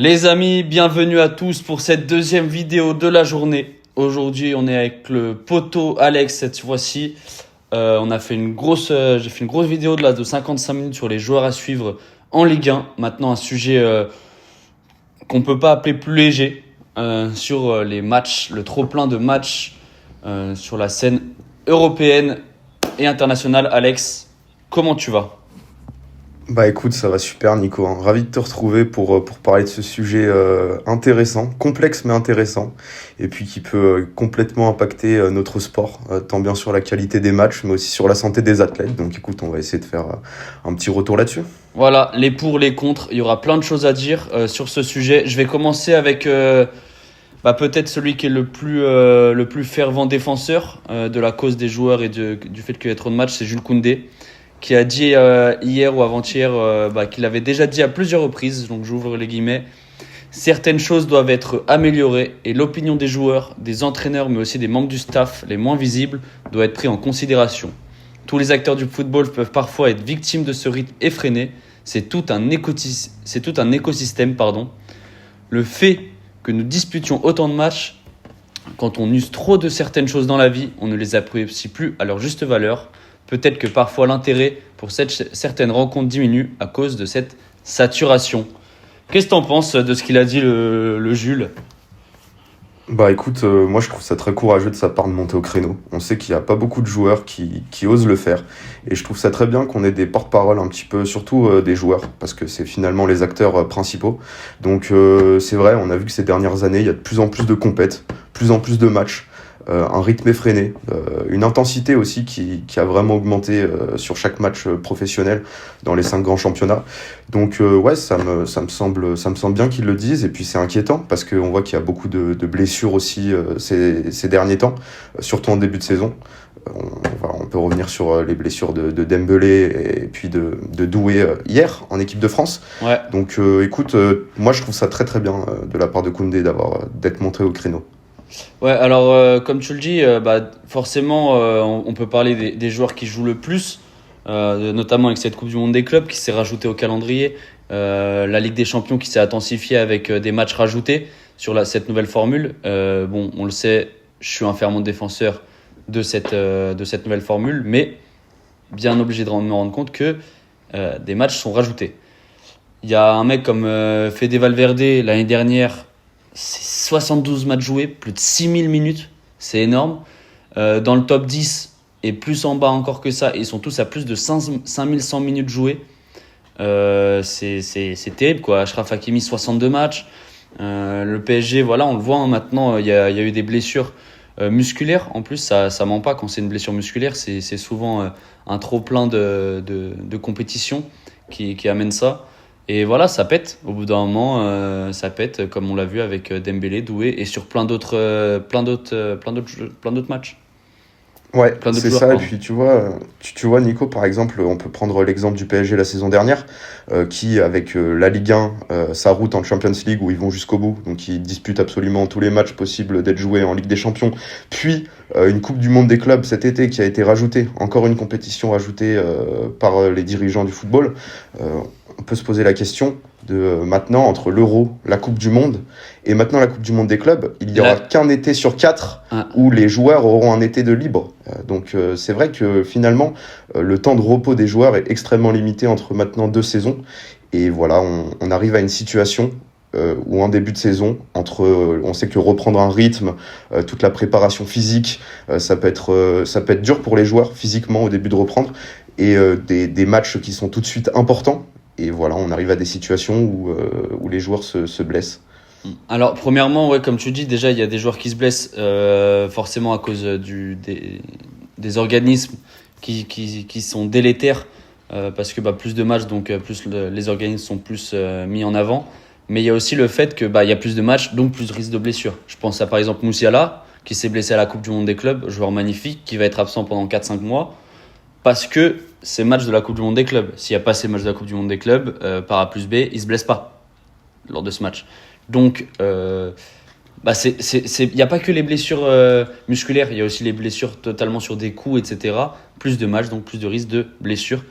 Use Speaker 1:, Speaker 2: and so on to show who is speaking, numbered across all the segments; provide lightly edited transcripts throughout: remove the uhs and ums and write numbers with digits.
Speaker 1: Les amis, bienvenue à tous pour cette deuxième vidéo de la journée. Aujourd'hui, on est avec le poteau Alex cette fois-ci. On a fait j'ai fait une grosse vidéo de 55 minutes sur les joueurs à suivre en Ligue 1. Maintenant, un sujet qu'on peut pas appeler plus léger sur les matchs, le trop-plein de matchs sur la scène européenne et internationale. Alex, comment tu vas ?
Speaker 2: Bah écoute, ça va super Nico, hein. Ravi de te retrouver pour parler de ce sujet intéressant, complexe mais intéressant, et puis qui peut complètement impacter notre sport, tant bien sur la qualité des matchs, mais aussi sur la santé des athlètes. Donc écoute, on va essayer de faire un petit retour là-dessus.
Speaker 1: Voilà, les pour, les contre, il y aura plein de choses à dire sur ce sujet. Je vais commencer avec peut-être celui qui est le plus fervent défenseur de la cause des joueurs et du fait qu'il y ait trop de matchs, c'est Jules Koundé, qui a dit hier ou avant-hier qu'il avait déjà dit à plusieurs reprises, donc j'ouvre les guillemets, certaines choses doivent être améliorées et l'opinion des joueurs, des entraîneurs, mais aussi des membres du staff les moins visibles doit être prise en considération. Tous les acteurs du football peuvent parfois être victimes de ce rythme effréné. C'est tout un écosystème. Le fait que nous disputions autant de matchs, quand on use trop de certaines choses dans la vie, on ne les apprécie plus à leur juste valeur. Peut-être que parfois l'intérêt pour certaines rencontres diminue à cause de cette saturation. Qu'est-ce que tu en penses de ce qu'il a dit le Jules ?
Speaker 2: Bah écoute, moi je trouve ça très courageux de sa part de monter au créneau. On sait qu'il n'y a pas beaucoup de joueurs qui osent le faire. Et je trouve ça très bien qu'on ait des porte-paroles un petit peu, surtout des joueurs, parce que c'est finalement les acteurs principaux. Donc c'est vrai, on a vu que ces dernières années, il y a de plus en plus de compètes, plus en plus de matchs. Un rythme effréné, une intensité aussi qui a vraiment augmenté sur chaque match professionnel dans les 5 grands championnats. Donc ouais, ça me semble bien qu'ils le disent, et puis c'est inquiétant parce qu'on voit qu'il y a beaucoup de blessures aussi ces derniers temps, surtout en début de saison. On peut revenir sur les blessures de Dembélé et puis de Doué hier en équipe de France.
Speaker 1: Ouais.
Speaker 2: Donc écoute, moi je trouve ça très très bien de la part de Koundé d'être monté au créneau.
Speaker 1: Ouais, alors comme tu le dis, forcément, on peut parler des joueurs qui jouent le plus, notamment avec cette Coupe du Monde des clubs qui s'est rajoutée au calendrier, la Ligue des Champions qui s'est intensifiée avec des matchs rajoutés sur cette nouvelle formule. On le sait, je suis un fervent défenseur de cette nouvelle formule, mais bien obligé de me rendre compte que des matchs sont rajoutés. Il y a un mec comme Fede Valverde l'année dernière. C'est 72 matchs joués, plus de 6000 minutes, c'est énorme. Dans le top 10 et plus en bas encore que ça, ils sont tous à plus de 5100 minutes jouées. C'est terrible quoi. Achraf Hakimi 62 matchs. Le PSG, voilà, on le voit maintenant, il y a eu des blessures musculaires. En plus, ça ment pas quand c'est une blessure musculaire, c'est souvent un trop plein de compétition qui amène ça. Et voilà, ça pète. Au bout d'un moment, ça pète, comme on l'a vu avec Dembélé, Doué et sur plein d'autres matchs.
Speaker 2: Ouais,
Speaker 1: Plein d'autres
Speaker 2: c'est
Speaker 1: joueurs,
Speaker 2: ça. Et
Speaker 1: pardon.
Speaker 2: puis tu vois Nico, par exemple, on peut prendre l'exemple du PSG la saison dernière, qui avec la Ligue 1, sa route en Champions League où ils vont jusqu'au bout, donc ils disputent absolument tous les matchs possibles d'être joués en Ligue des Champions. Puis une Coupe du Monde des clubs cet été qui a été rajoutée, encore une compétition rajoutée par les dirigeants du football. On peut se poser la question de maintenant entre l'Euro, la Coupe du Monde et maintenant la Coupe du Monde des clubs, il n'y aura qu'un été sur 4 où les joueurs auront un été de libre. Donc c'est vrai que finalement le temps de repos des joueurs est extrêmement limité entre maintenant 2 saisons. Et voilà, on arrive à une situation où en début de saison, on sait que reprendre un rythme, toute la préparation physique, ça peut être dur pour les joueurs physiquement au début de reprendre, et des matchs qui sont tout de suite importants. Et voilà, on arrive à des situations où les joueurs se blessent.
Speaker 1: Alors, premièrement, ouais, comme tu dis, déjà, il y a des joueurs qui se blessent forcément à cause des organismes qui sont délétères parce que plus de matchs, donc plus les organismes sont plus mis en avant. Mais il y a aussi le fait que il y a plus de matchs, donc plus de risques de blessure. Je pense à par exemple Moussiala, qui s'est blessé à la Coupe du Monde des clubs, joueur magnifique, qui va être absent pendant 4-5 mois, parce que ces matchs de la Coupe du Monde des clubs. S'il n'y a pas ces matchs de la Coupe du Monde des clubs, par A plus B, il ne se blesse pas lors de ce match. Donc, il n'y a pas que les blessures musculaires, il y a aussi les blessures totalement sur des coups, etc. Plus de matchs, donc plus de risques de blessures.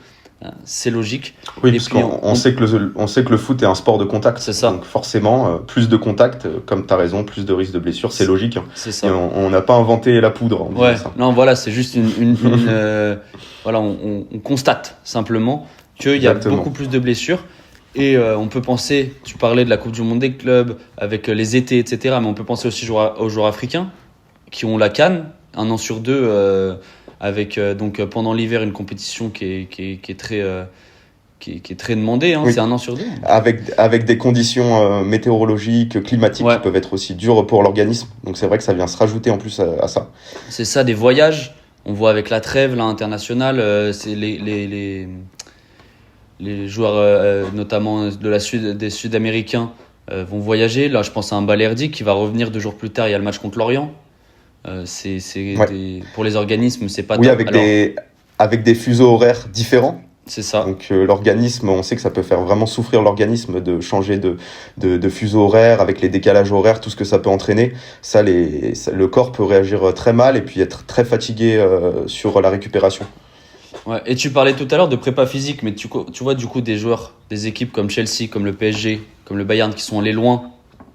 Speaker 1: C'est logique.
Speaker 2: Oui,
Speaker 1: Et
Speaker 2: parce
Speaker 1: puis,
Speaker 2: on sait que le foot est un sport de contact.
Speaker 1: C'est ça.
Speaker 2: Donc forcément, plus de contact, comme tu as raison, plus de risques de blessure, c'est logique.
Speaker 1: C'est ça.
Speaker 2: Et on n'a pas inventé la poudre en disant ça.
Speaker 1: Non, voilà, c'est juste voilà, on constate simplement qu'il y a
Speaker 2: Exactement.
Speaker 1: beaucoup plus de blessures. Et on peut penser, tu parlais de la Coupe du Monde des clubs, avec les étés, etc. Mais on peut penser aussi aux joueurs africains qui ont la CAN, 1 an sur 2, avec donc pendant l'hiver une compétition qui est très demandée.
Speaker 2: Oui.
Speaker 1: C'est 1 an sur 2.
Speaker 2: Avec des conditions météorologiques, climatiques qui peuvent être aussi dures pour l'organisme. Donc c'est vrai que ça vient se rajouter en plus à ça.
Speaker 1: C'est ça, des voyages. On voit avec la trêve là, internationale, c'est les joueurs, notamment des Sud-Américains, vont voyager. Là, je pense à un Balerdi qui va revenir 2 jours plus tard. Il y a le match contre Lorient. Pour les organismes, c'est pas top.
Speaker 2: Avec des fuseaux horaires différents.
Speaker 1: C'est ça.
Speaker 2: Donc l'organisme, on sait que ça peut faire vraiment souffrir l'organisme de changer de fuseau horaire, avec les décalages horaires, tout ce que ça peut entraîner. Le corps peut réagir très mal et puis être très fatigué sur la récupération.
Speaker 1: Ouais. Et tu parlais tout à l'heure de prépa physique, mais tu vois du coup des joueurs, des équipes comme Chelsea, comme le PSG, comme le Bayern qui sont allés loin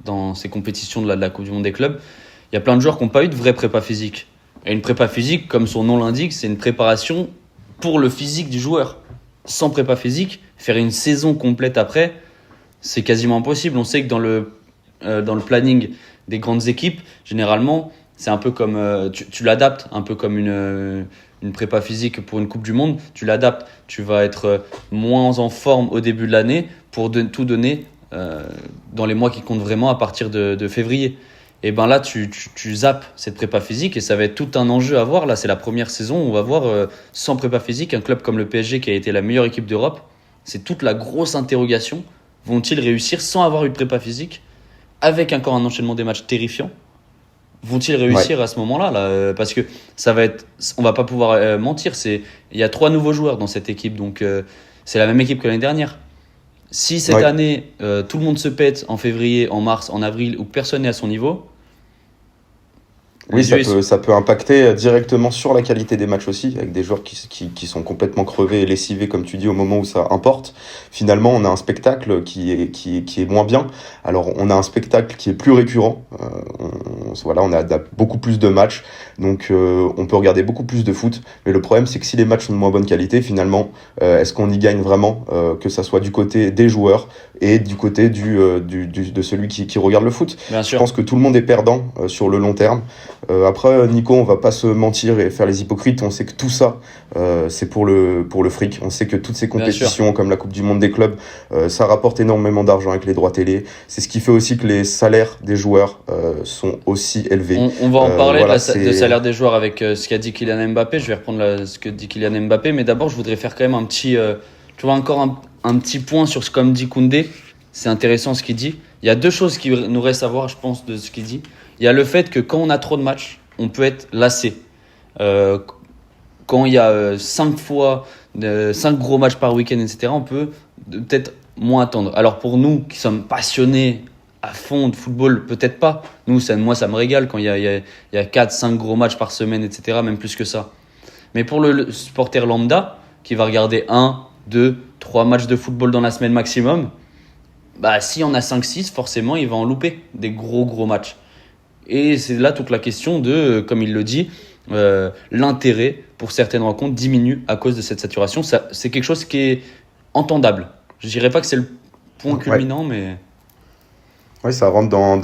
Speaker 1: dans ces compétitions de la Coupe du Monde des clubs. Il y a plein de joueurs qui n'ont pas eu de vraie prépa physique. Et une prépa physique, comme son nom l'indique, c'est une préparation pour le physique du joueur. Sans prépa physique, faire une saison complète après, c'est quasiment impossible. On sait que dans le planning des grandes équipes, généralement, c'est un peu comme tu l'adaptes, un peu comme une prépa physique pour une Coupe du Monde. Tu l'adaptes, tu vas être moins en forme au début de l'année pour tout donner dans les mois qui comptent vraiment à partir de février. Et ben là, tu zappes cette prépa physique et ça va être tout un enjeu à voir. Là, c'est la première saison où on va voir sans prépa physique un club comme le PSG qui a été la meilleure équipe d'Europe. C'est toute la grosse interrogation. Vont-ils réussir sans avoir eu de prépa physique, avec encore un enchaînement des matchs terrifiant? Vont-ils réussir à ce moment-là là, parce que ça va être, on va pas pouvoir mentir. Il y a 3 nouveaux joueurs dans cette équipe, donc c'est la même équipe que l'année dernière. Si cette année tout le monde se pète en février, en mars, en avril, où personne n'est à son niveau.
Speaker 2: Oui, ça peut impacter directement sur la qualité des matchs aussi, avec des joueurs qui sont complètement crevés et lessivés, comme tu dis, au moment où ça importe. Finalement, on a un spectacle qui est moins bien. Alors, on a un spectacle qui est plus récurrent. On a beaucoup plus de matchs, donc on peut regarder beaucoup plus de foot. Mais le problème, c'est que si les matchs sont de moins bonne qualité, finalement, est-ce qu'on y gagne vraiment, que ça soit du côté des joueurs et du côté de celui qui regarde le foot?
Speaker 1: Bien sûr.
Speaker 2: Je pense que tout le monde est perdant sur le long terme. Après, Nico, on va pas se mentir et faire les hypocrites. On sait que tout ça, c'est pour le fric. On sait que toutes ces compétitions, comme la Coupe du Monde des clubs, ça rapporte énormément d'argent avec les droits télé. C'est ce qui fait aussi que les salaires des joueurs sont aussi élevés.
Speaker 1: On va en parler de salaire des joueurs avec ce qu'a dit Kylian Mbappé. Je vais reprendre ce que dit Kylian Mbappé, mais d'abord, je voudrais faire quand même un petit, un petit point sur ce qu'en dit Koundé. C'est intéressant ce qu'il dit. Il y a 2 choses qui nous restent à voir, je pense, de ce qu'il dit. Il y a le fait que quand on a trop de matchs, on peut être lassé. Quand il y a 5 gros matchs par week-end, etc., on peut peut-être moins attendre. Alors pour nous qui sommes passionnés à fond de football, peut-être pas. Moi, ça me régale quand il y a 4-5 gros matchs par semaine, etc., même plus que ça. Mais pour le supporter lambda, qui va regarder 1, 2, 3 matchs de football dans la semaine maximum, bah, s'il y en a 5-6, forcément, il va en louper des gros matchs. Et c'est là toute la question de, comme il le dit, l'intérêt pour certaines rencontres diminue à cause de cette saturation. C'est quelque chose qui est entendable. Je dirais pas que c'est le point culminant, mais...
Speaker 2: Oui, ça rentre dans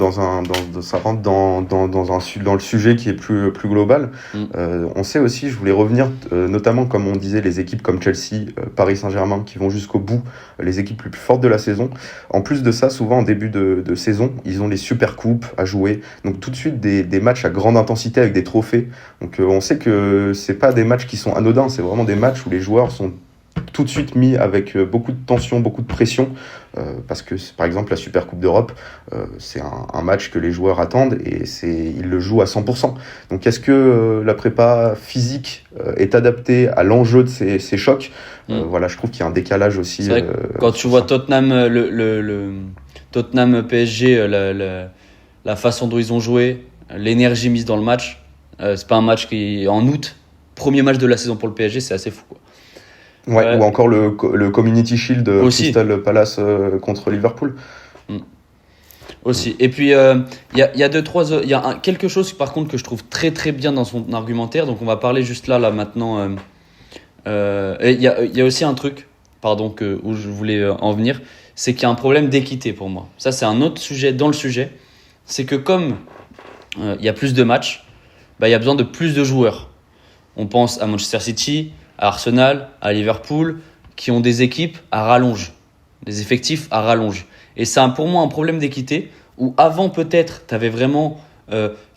Speaker 2: le sujet qui est plus global. On sait aussi, je voulais revenir, notamment comme on disait, les équipes comme Chelsea, Paris Saint-Germain, qui vont jusqu'au bout, les équipes les plus fortes de la saison. En plus de ça, souvent en début de saison, ils ont les super coupes à jouer. Donc tout de suite des matchs à grande intensité avec des trophées. Donc on sait que c'est pas des matchs qui sont anodins, c'est vraiment des matchs où les joueurs sont tout de suite mis avec beaucoup de tension, beaucoup de pression, parce que par exemple la Super Coupe d'Europe, c'est un match que les joueurs attendent et ils le jouent à 100%. Donc est-ce que la prépa physique est adaptée à l'enjeu de ces chocs? Voilà, je trouve qu'il y a un décalage aussi.
Speaker 1: C'est vrai que quand tu vois Tottenham, le Tottenham PSG, la façon dont ils ont joué, l'énergie mise dans le match, c'est pas un match qui est en août, premier match de la saison pour le PSG, c'est assez fou, quoi.
Speaker 2: Ouais, ou encore le Community Shield
Speaker 1: Aussi.
Speaker 2: Crystal Palace contre Liverpool.
Speaker 1: Aussi. Et puis, y a deux, trois. Il y a quelque chose, par contre, que je trouve très très bien dans son argumentaire. Donc, on va parler juste là maintenant. Et il y a aussi un truc, pardon, où je voulais en venir. C'est qu'il y a un problème d'équité pour moi. Ça, c'est un autre sujet dans le sujet. C'est que comme il y a plus de matchs, bah, il y a besoin de plus de joueurs. On pense à Manchester City, à Arsenal, à Liverpool, qui ont des équipes à rallonge, des effectifs à rallonge. Et c'est pour moi un problème d'équité où avant peut-être tu avais vraiment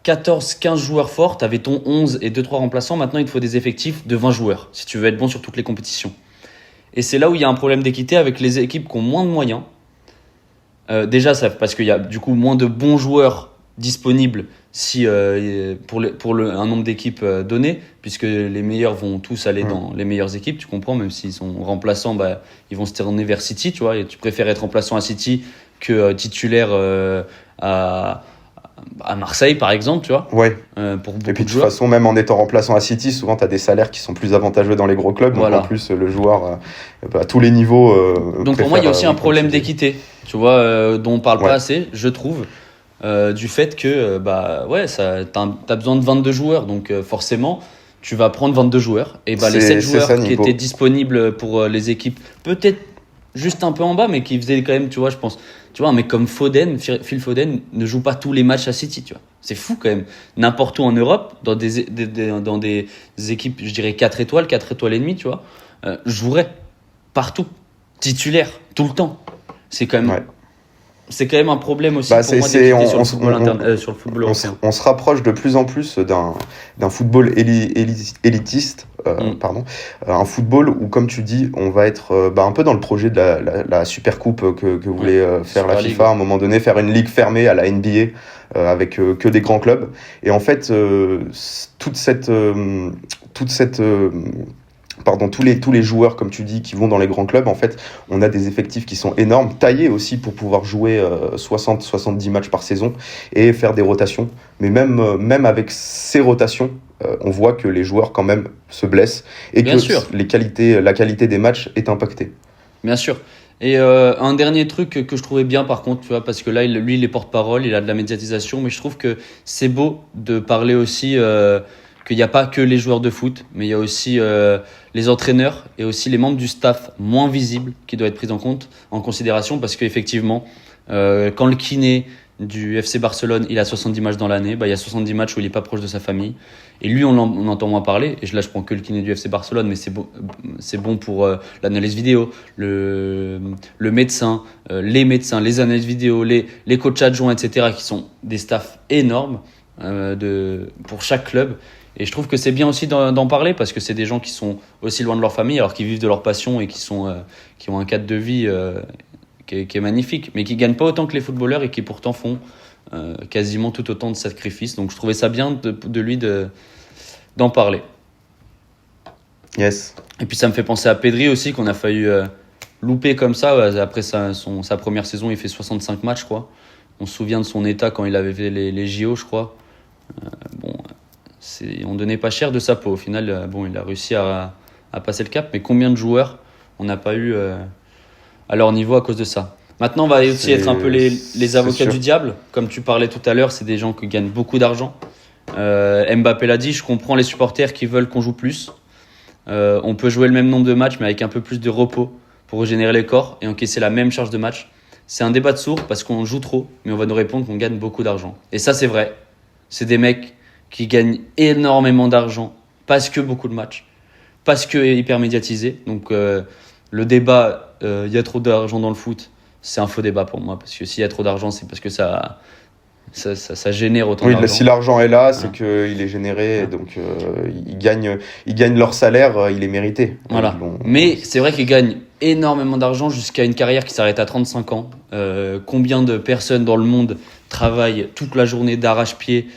Speaker 1: 14-15 joueurs forts, tu avais ton 11 et 2-3 remplaçants. Maintenant il te faut des effectifs de 20 joueurs si tu veux être bon sur toutes les compétitions. Et c'est là où il y a un problème d'équité avec les équipes qui ont moins de moyens. Déjà parce qu'il y a du coup moins de bons joueurs disponibles pour un nombre d'équipes donné, puisque les meilleurs vont tous aller dans les meilleures équipes, tu comprends, même s'ils sont remplaçants, bah, ils vont se tourner vers City, tu vois, et tu préfères être remplaçant à City que titulaire à Marseille, par exemple, tu vois.
Speaker 2: Ouais.
Speaker 1: Pour beaucoup
Speaker 2: Et puis
Speaker 1: de
Speaker 2: de toute
Speaker 1: joueurs.
Speaker 2: façon, même en étant remplaçant à City, souvent tu as des salaires qui sont plus avantageux dans les gros clubs. Donc
Speaker 1: Voilà.
Speaker 2: en plus, le joueur, à tous les niveaux.
Speaker 1: Donc pour moi, il y a aussi un problème
Speaker 2: comme tu dis.
Speaker 1: d'équité, tu vois, dont on parle
Speaker 2: Ouais.
Speaker 1: pas assez, je trouve, du fait que bah ouais, t'as besoin de 22 joueurs, donc forcément, tu vas prendre 22 joueurs. Et bah les 7
Speaker 2: C'est
Speaker 1: joueurs
Speaker 2: ça,
Speaker 1: qui
Speaker 2: Nico.
Speaker 1: étaient disponibles pour les équipes, peut-être juste un peu en bas, mais qui faisaient quand même, tu vois, je pense, tu vois, un mec comme Phil Foden ne joue pas tous les matchs à City, tu vois. C'est fou quand même. N'importe où en Europe, dans dans des équipes, je dirais 4 étoiles, 4 étoiles et demie, tu vois, jouerait partout, titulaire, tout le temps. C'est quand même,
Speaker 2: Ouais.
Speaker 1: c'est quand même un problème aussi
Speaker 2: Bah,
Speaker 1: pour moi
Speaker 2: c'est,
Speaker 1: d'équité sur le
Speaker 2: on,
Speaker 1: football
Speaker 2: on,
Speaker 1: sur le football
Speaker 2: on se,
Speaker 1: européen.
Speaker 2: on se rapproche de plus en plus d'un football élitiste, pardon, un football où, comme tu dis, on va être un peu dans le projet de la Super Coupe que voulait faire la
Speaker 1: Super League,
Speaker 2: FIFA à un moment donné, faire une ligue fermée à la NBA avec que des grands clubs. Et en fait, toute cette, pardon, tous les joueurs, comme tu dis, qui vont dans les grands clubs, en fait, on a des effectifs qui sont énormes, taillés aussi pour pouvoir jouer 60-70 matchs par saison et faire des rotations. Mais même avec ces rotations, on voit que les joueurs, quand même, se blessent et
Speaker 1: Bien
Speaker 2: que
Speaker 1: sûr.
Speaker 2: la qualité des matchs est impactée.
Speaker 1: Bien sûr. Et un dernier truc que je trouvais bien par contre, tu vois, parce que là, lui, il est porte-parole, il a de la médiatisation, mais je trouve que c'est beau de parler aussi qu'il n'y a pas que les joueurs de foot, mais il y a aussi les entraîneurs et aussi les membres du staff moins visibles qui doivent être pris en considération, parce qu'effectivement, quand le kiné du FC Barcelone, il a 70 matchs dans l'année, bah, il y a 70 matchs où il n'est pas proche de sa famille. Et lui, on entend moins parler. Et là, je prends que le kiné du FC Barcelone, mais c'est bon pour l'analyse vidéo, le médecin, les médecins, les analyses vidéo, les coachs adjoints, etc., qui sont des staffs énormes pour chaque club. Et je trouve que c'est bien aussi d'en parler parce que c'est des gens qui sont aussi loin de leur famille, alors qu'ils vivent de leur passion et qui ont un cadre de vie qui est magnifique, mais qui ne gagnent pas autant que les footballeurs et qui pourtant font quasiment tout autant de sacrifices. Donc je trouvais ça bien de lui d'en parler.
Speaker 2: Yes.
Speaker 1: Et puis ça me fait penser à Pedri aussi, qu'on a failli louper comme ça. Après sa première saison, il fait 65 matchs, je crois. On se souvient de son état quand il avait fait les JO, je crois. On donnait pas cher de sa peau. Au final, il a réussi à passer le cap. Mais combien de joueurs on n'a pas eu à leur niveau à cause de ça? Maintenant, on va aussi être un peu les avocats du diable. Comme tu parlais tout à l'heure, c'est des gens qui gagnent beaucoup d'argent. Mbappé l'a dit, je comprends les supporters qui veulent qu'on joue plus. On peut jouer le même nombre de matchs, mais avec un peu plus de repos pour régénérer les corps et encaisser la même charge de match. C'est un débat de sourds parce qu'on joue trop, mais on va nous répondre qu'on gagne beaucoup d'argent. Et ça, c'est vrai. C'est des mecs qui gagnent énormément d'argent parce que beaucoup de matchs, parce que hyper médiatisé. Donc le débat, il y a trop d'argent dans le foot, c'est un faux débat pour moi. Parce que s'il y a trop d'argent, c'est parce que ça génère autant
Speaker 2: Oui,
Speaker 1: d'argent.
Speaker 2: si l'argent est là, c'est qu'il est généré, donc ils gagnent leur salaire, il est mérité.
Speaker 1: Voilà. Mais c'est vrai qu'ils gagnent énormément d'argent jusqu'à une carrière qui s'arrête à 35 ans. Combien de personnes dans le monde travaillent toute la journée d'arrache-pied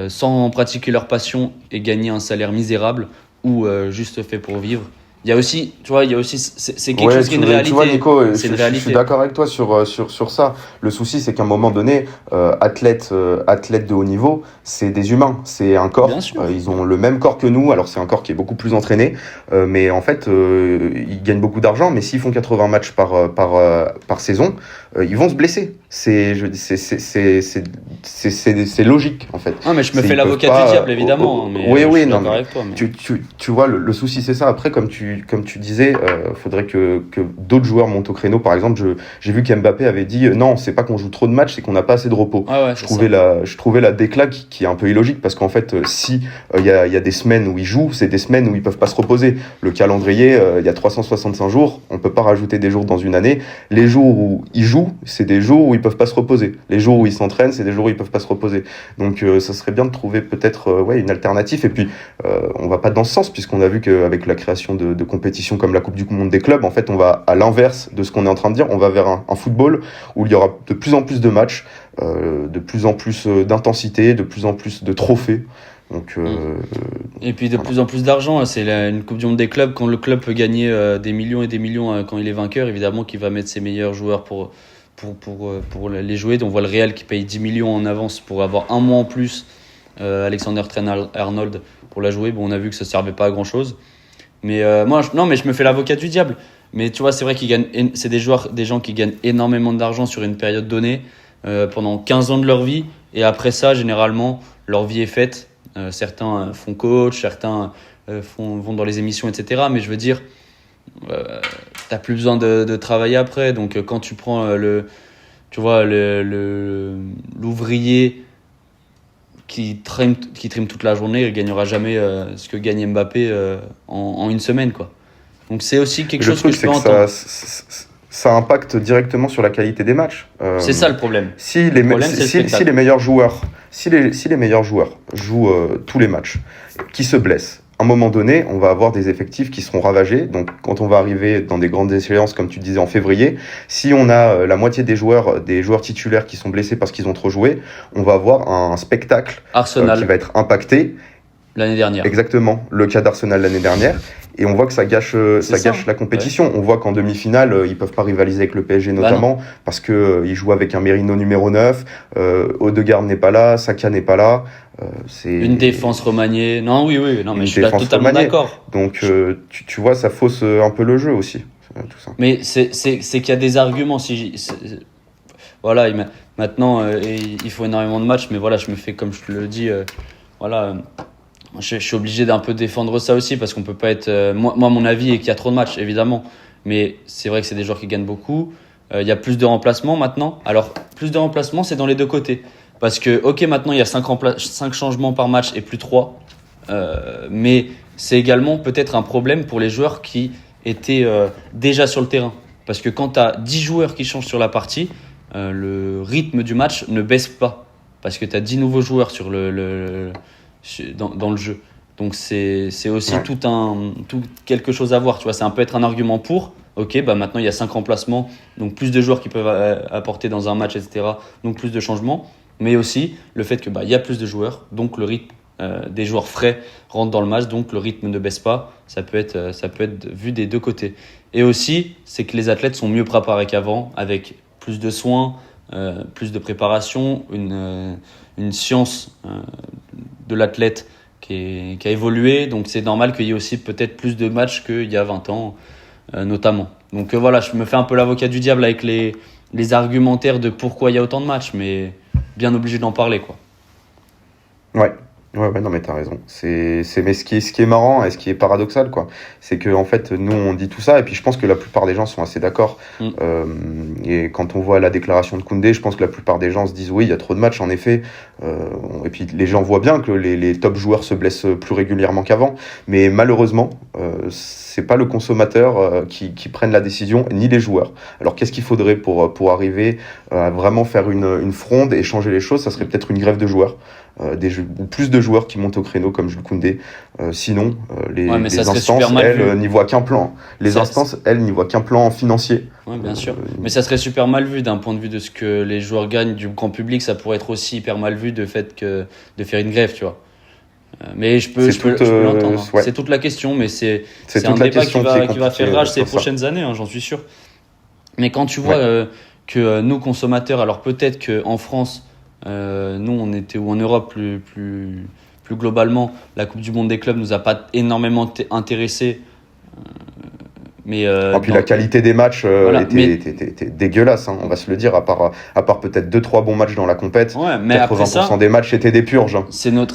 Speaker 1: sans pratiquer leur passion et gagner un salaire misérable ou juste fait pour vivre? Il y a aussi, tu vois, c'est quelque
Speaker 2: Ouais,
Speaker 1: chose qui est une réalité.
Speaker 2: tu vois, Nico,
Speaker 1: C'est une
Speaker 2: je suis
Speaker 1: réalité.
Speaker 2: d'accord avec toi sur ça. Le souci, c'est qu'à un moment donné, athlète de haut niveau, c'est des humains, c'est un
Speaker 1: Bien
Speaker 2: corps.
Speaker 1: sûr.
Speaker 2: Ils ont le même corps que nous, alors c'est un corps qui est beaucoup plus entraîné, mais en fait, ils gagnent beaucoup d'argent, mais s'ils font 80 matchs par saison, ils vont se blesser. C'est logique, en fait.
Speaker 1: Non, mais je me fais
Speaker 2: Ils peuvent
Speaker 1: l'avocat du
Speaker 2: pas.
Speaker 1: diable, évidemment, hein, mais
Speaker 2: Oui,
Speaker 1: je
Speaker 2: oui,
Speaker 1: suis
Speaker 2: non,
Speaker 1: d'accord
Speaker 2: mais
Speaker 1: avec toi. Mais...
Speaker 2: tu vois, le souci, c'est ça. Après, comme tu disais, faudrait que d'autres joueurs montent au créneau. Par exemple, j'ai vu qu'Mbappé avait dit non, c'est pas qu'on joue trop de matchs, c'est qu'on n'a pas assez de repos.
Speaker 1: Ouais, c'est ça.
Speaker 2: Je trouvais la décla qui est un peu illogique parce qu'en fait, si il y a des semaines où ils jouent, c'est des semaines où ils peuvent pas se reposer. Le calendrier, il y a 365 jours, on peut pas rajouter des jours dans une année. Les jours où ils jouent, c'est des jours où ils peuvent pas se reposer. Les jours où ils s'entraînent, c'est des jours où ils peuvent pas se reposer. Donc, ça serait bien de trouver peut-être une alternative. Et puis, on va pas dans ce sens puisqu'on a vu qu'avec la création de compétitions comme la Coupe du Monde des clubs, en fait, on va à l'inverse de ce qu'on est en train de dire. On va vers un football où il y aura de plus en plus de matchs, de plus en plus d'intensité, de plus en plus de trophées. Donc,
Speaker 1: Et puis de
Speaker 2: voilà.
Speaker 1: plus en plus d'argent. C'est une Coupe du Monde des clubs. Quand le club peut gagner des millions et des millions quand il est vainqueur, évidemment qu'il va mettre ses meilleurs joueurs pour les jouer. Donc on voit le Real qui paye 10 millions en avance pour avoir un mois en plus Alexander Trent-Arnold pour la jouer. Bon, on a vu que ça servait pas à grand chose. Mais non, mais je me fais l'avocat du diable. Mais tu vois, c'est vrai qu'ils gagnent, c'est des gens qui gagnent énormément d'argent sur une période donnée, pendant 15 ans de leur vie. Et après ça, généralement, leur vie est faite. Certains font coach, certains vont dans les émissions, etc. Mais je veux dire, t'as plus besoin de travailler après. Donc quand tu prends tu vois, l'ouvrier qui trime toute la journée, il gagnera jamais ce que gagne Mbappé en une semaine, quoi. Donc c'est aussi quelque
Speaker 2: Et le
Speaker 1: chose que
Speaker 2: truc,
Speaker 1: je peux
Speaker 2: c'est que
Speaker 1: entendre.
Speaker 2: ça impacte directement sur la qualité des matchs.
Speaker 1: C'est ça le problème.
Speaker 2: Si
Speaker 1: Le problème, c'est le
Speaker 2: si
Speaker 1: spectacle.
Speaker 2: les meilleurs joueurs, si les meilleurs joueurs jouent tous les matchs, qui se blessent, à un moment donné, on va avoir des effectifs qui seront ravagés. Donc, quand on va arriver dans des grandes échéances, comme tu disais en février, si on a la moitié des joueurs titulaires qui sont blessés parce qu'ils ont trop joué, on va avoir un spectacle qui
Speaker 1: Arsenal,
Speaker 2: va être impacté.
Speaker 1: l'année dernière.
Speaker 2: Exactement, le cas d'Arsenal l'année dernière. Et on voit que ça gâche la compétition. Ouais. On voit qu'en demi-finale, ils peuvent pas rivaliser avec le PSG notamment, parce que ils jouent avec un Merino numéro 9, Odegaard n'est pas là, Saka n'est pas là. C'est
Speaker 1: une défense remaniée. Non, oui, non, mais je suis totalement
Speaker 2: remaniée.
Speaker 1: D'accord.
Speaker 2: Donc, tu vois, ça fausse un peu le jeu aussi, tout ça.
Speaker 1: Mais c'est qu'il y a des arguments. Voilà, maintenant, il faut énormément de matchs, mais voilà, je me fais, comme je te le dis, voilà. Je suis obligé d'un peu défendre ça aussi parce qu'on peut pas être. Moi, mon avis est qu'il y a trop de matchs, évidemment. Mais c'est vrai que c'est des joueurs qui gagnent beaucoup. Il y a plus de remplacements maintenant. Alors, plus de remplacements, c'est dans les deux côtés. Parce que, ok, maintenant, il y a 5 changements par match et plus 3. Mais c'est également peut-être un problème pour les joueurs qui étaient déjà sur le terrain. Parce que quand tu as 10 joueurs qui changent sur la partie, le rythme du match ne baisse pas. Parce que tu as 10 nouveaux joueurs dans le jeu. Donc c'est aussi tout quelque chose à voir. Tu vois, c'est un peu être un argument pour. Ok, bah maintenant il y a 5 remplacements, donc plus de joueurs qui peuvent apporter dans un match, etc. Donc plus de changements. Mais aussi le fait que il y a plus de joueurs, donc le rythme des joueurs frais rentre dans le match, donc le rythme ne baisse pas. Ça peut être vu des deux côtés. Et aussi, c'est que les athlètes sont mieux préparés qu'avant, avec plus de soins, plus de préparation, une science de l'athlète qui a évolué. Donc c'est normal qu'il y ait aussi peut-être plus de matchs qu'il y a 20 ans, notamment. Donc voilà, je me fais un peu l'avocat du diable avec les argumentaires de pourquoi il y a autant de matchs, mais bien obligé d'en parler, quoi.
Speaker 2: Ouais, non, mais t'as raison. Mais ce qui est marrant et ce qui est paradoxal, quoi, c'est que, en fait, nous, on dit tout ça, et puis je pense que la plupart des gens sont assez d'accord. Et quand on voit la déclaration de Koundé, je pense que la plupart des gens se disent, oui, il y a trop de matchs, en effet. Et puis, les gens voient bien que les top joueurs se blessent plus régulièrement qu'avant. Mais malheureusement, c'est pas le consommateur qui prenne la décision, ni les joueurs. Alors, qu'est-ce qu'il faudrait pour arriver à vraiment faire une fronde et changer les choses? Ça serait peut-être une grève de joueurs. Ou plus de joueurs qui montent au créneau comme Jules Koundé. Sinon, les instances, elles, n'y voient qu'un plan. Elles n'y voient qu'un plan financier.
Speaker 1: Oui, bien sûr. Mais ça serait super mal vu d'un point de vue de ce que les joueurs gagnent du grand public. Ça pourrait être aussi hyper mal vu de faire une grève, tu vois. Mais je peux l'entendre.
Speaker 2: Ouais.
Speaker 1: C'est toute la question, mais c'est un
Speaker 2: toute la
Speaker 1: débat
Speaker 2: question
Speaker 1: qui va faire rage ces
Speaker 2: sur ça.
Speaker 1: prochaines années, hein, j'en suis sûr. Mais quand tu vois que nous, consommateurs, alors peut-être qu'en France, nous, on était, ou en Europe plus globalement, la Coupe du Monde des clubs nous a pas énormément intéressés. Mais
Speaker 2: Puis la qualité des matchs était dégueulasse, hein, on va se le dire, à part peut-être 2-3 bons matchs dans la compète.
Speaker 1: Ouais, mais
Speaker 2: 80%
Speaker 1: après ça,
Speaker 2: des matchs étaient des purges. Hein.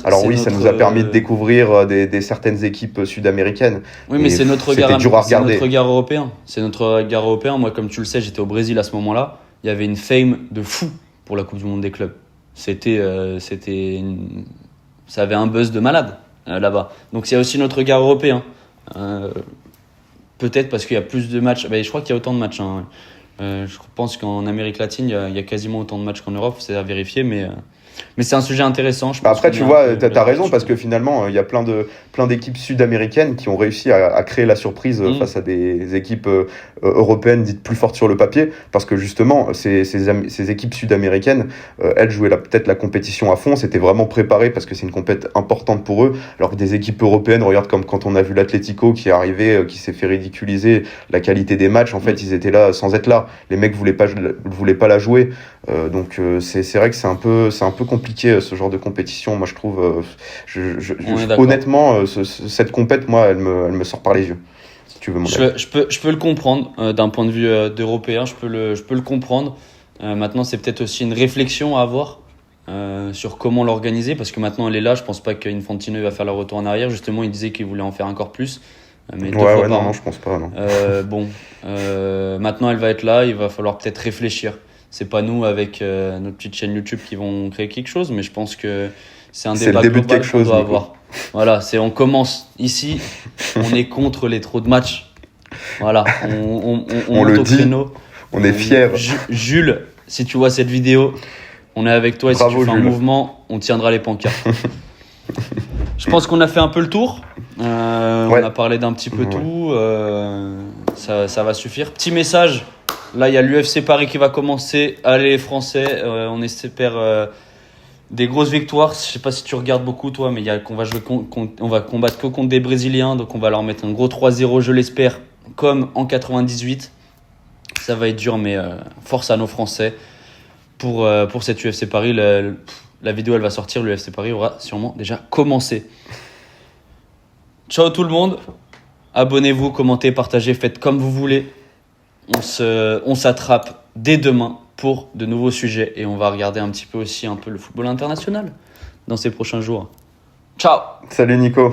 Speaker 2: Alors oui, ça nous a permis de découvrir des certaines équipes sud-américaines.
Speaker 1: Oui, mais c'est notre regard
Speaker 2: européen.
Speaker 1: C'est notre regard européen. Moi, comme tu le sais, j'étais au Brésil à ce moment-là. Il y avait une fame de fou pour la Coupe du Monde des clubs. Ça avait un buzz de malade là-bas. Donc, c'est aussi notre regard européen. Peut-être parce qu'il y a plus de matchs. Je crois qu'il y a autant de matchs. Hein. Je pense qu'en Amérique latine, il y a quasiment autant de matchs qu'en Europe. C'est à vérifier, mais c'est un sujet intéressant.
Speaker 2: Après, tu vois, t'as raison, parce que finalement, il y a plein d'équipes sud-américaines qui ont réussi à créer la surprise face à des équipes européennes dites plus fortes sur le papier, parce que justement, ces équipes sud-américaines, elles jouaient peut-être la compétition à fond, c'était vraiment préparé, parce que c'est une compète importante pour eux, alors que des équipes européennes, regarde comme quand on a vu l'Atlético qui est arrivé, qui s'est fait ridiculiser la qualité des matchs, en fait, ils étaient là sans être là. Les mecs voulaient pas la jouer. Donc c'est vrai que c'est un peu compliqué ce genre de compétition. Moi je trouve honnêtement cette compète, moi elle me sort par les yeux, si tu veux mon avis.
Speaker 1: Je peux le comprendre d'un point de vue d'européen, je peux le comprendre. Maintenant c'est peut-être aussi une réflexion à avoir sur comment l'organiser, parce que maintenant elle est là. Je pense pas qu'Infantino va faire le retour en arrière. Justement il disait qu'il voulait en faire encore plus, mais deux fois par an.
Speaker 2: Non, je pense pas, non.
Speaker 1: Maintenant elle va être là, il va falloir peut-être réfléchir. C'est pas nous avec notre petite chaîne YouTube qui vont créer quelque chose, mais je pense que c'est un débat global qu'on doit avoir. Voilà, on commence ici, on est contre les trop de matchs. Voilà, on
Speaker 2: le
Speaker 1: monte au
Speaker 2: dit,
Speaker 1: créneau.
Speaker 2: On est fiers.
Speaker 1: Jules, si tu vois cette vidéo, on est avec toi, et
Speaker 2: bravo,
Speaker 1: si tu fais
Speaker 2: Jules.
Speaker 1: un mouvement, on tiendra les pancartes. Je pense qu'on a fait un peu le tour. On a parlé d'un petit peu tout. Ça va suffire. Petit message. Là, il y a l'UFC Paris qui va commencer. Allez, les Français, on espère des grosses victoires. Je sais pas si tu regardes beaucoup, toi, mais on va combattre que contre des Brésiliens. Donc, on va leur mettre un gros 3-0, je l'espère, comme en 98. Ça va être dur, mais force à nos Français pour cette UFC Paris. La vidéo, elle va sortir. L'UFC Paris aura sûrement déjà commencé. Ciao tout le monde. Abonnez-vous, commentez, partagez, faites comme vous voulez. On s'attrape dès demain pour de nouveaux sujets, et on va regarder un petit peu aussi le football international dans ces prochains jours. Ciao.
Speaker 2: Salut Nico.